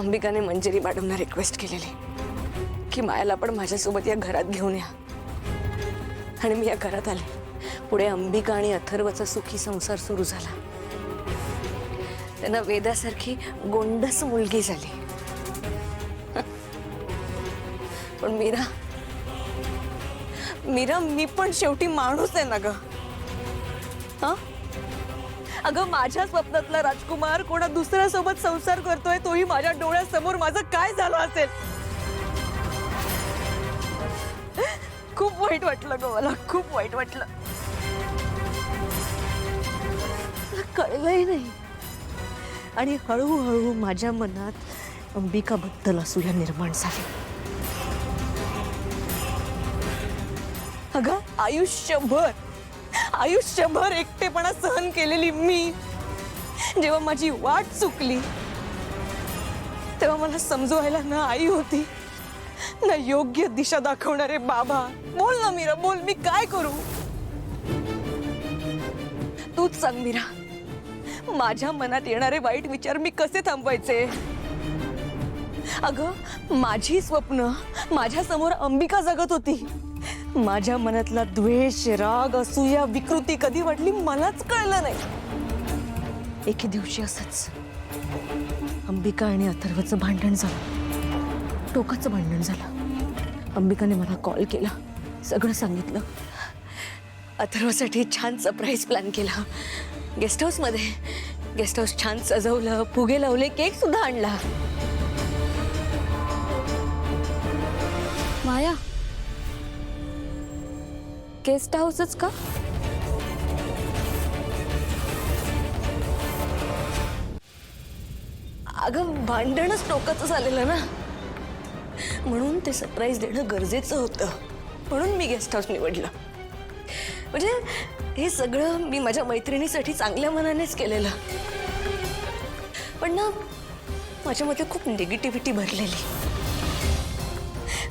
अंबिकाने Manjiri मॅडमना request केलेली की मायाला पण माझ्यासोबत या घरात घेऊन या, आणि मी या घरात आले। पुढे अंबिका आणि अथर्वचा सुखी संसार सुरू झाला। त्यांना वेदासारखी गोंडस मुलगी झाली। पण मीरा मीरा मी पण शेवटी माणूस आहे ना ग। हा अगं, माझ्या स्वप्नातला राजकुमार कोणा दुसऱ्यासोबत संसार करतोय, तोही माझ्या डोळ्यासमोर। माझं काय झालं असेल? खूप वाईट वाटलं ग मला, खूप वाईट वाटलं। कळलंही नाही, आणि हळूहळू माझ्या मनात अंबिकाबद्दल असूया निर्माण झाली। अगं, आयुष्यभर एकटेपणा सहन केलेली मी जेव्हा माझी वाट चुकली तेव्हा मला समजवायला ना आई होती ना योग्य दिशा दाखवणारे बाबा। बोल ना मीरा, बोल, मी काय करू? तूच सांग मीरा, माझ्या मनात येणारे वाईट विचार मी कसे थांबवायचे? अगं, माझी स्वप्न माझ्या समोर अंबिका जगत होती। माझ्या मनातला द्वेष, राग, असूया, विकृती कधी वाढली मलाच कळलं नाही। एके दिवशी असंच अंबिका आणि अथर्वचं भांडण झालं, टोकाचं भांडण झालं। अंबिकाने मला कॉल केला, सगळं सांगितलं। अथर्वसाठी छान सरप्राईज प्लॅन केला। गेस्ट हाऊस छान सजवलं, फुगे लावले, केक सुद्धा आणला। माया, गेस्ट हाऊसच का? अगं, भांडणच टोकाचं झालेलं ना, म्हणून ते सरप्राईज देणं गरजेचं होतं। म्हणून मी गेस्ट हाऊस निवडलं। म्हणजे हे सगळं मी माझ्या मैत्रिणीसाठी चांगल्या मनानेच केलेलं, पण ना माझ्यामध्ये खूप निगेटिव्हिटी भरलेली,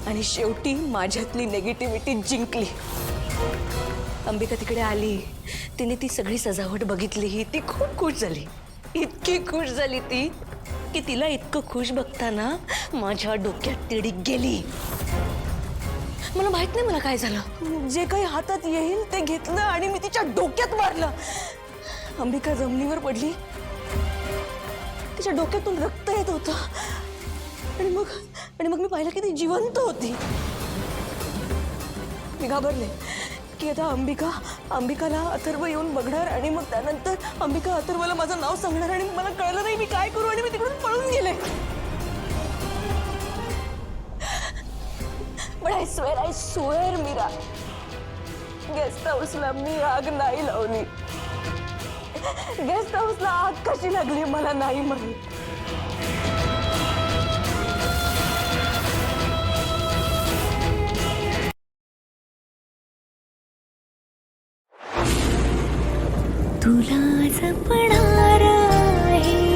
आणि शेवटी माझ्यातली निगेटिव्हिटी जिंकली। अंबिका तिकडे आली, तिने ती सगळी सजावट बघितली, ती खूप खुश झाली। इतकी खुश झाली ती की तिला इतकं खुश बघताना माझ्या डोक्यात तिडीक गेली। मला माहित नाही मला काय झालं, जे काही हातात येईल ते घेतलं आणि मी तिच्या डोक्यात मारलं। अंबिका जमिनीवर पडली, तिच्या डोक्यातून रक्त येत होतं, आणि मग मी पाहिलं की ती जिवंत होती। मी घाबरले की आता अंबिकाला अथर्व येऊन बघणार, आणि मग त्यानंतर अंबिका अथर्वला माझं नाव सांगणार, आणि मला कळलं नाही मी काय करू, आणि मी तिकडून पळून गेले। पण आय स्वेअर मीरा, गेस्ट हाऊसला मी आग नाही लावली। गेस्ट हाऊसला आग कशी लागली मला नाही माहित। तुला जपणार आहे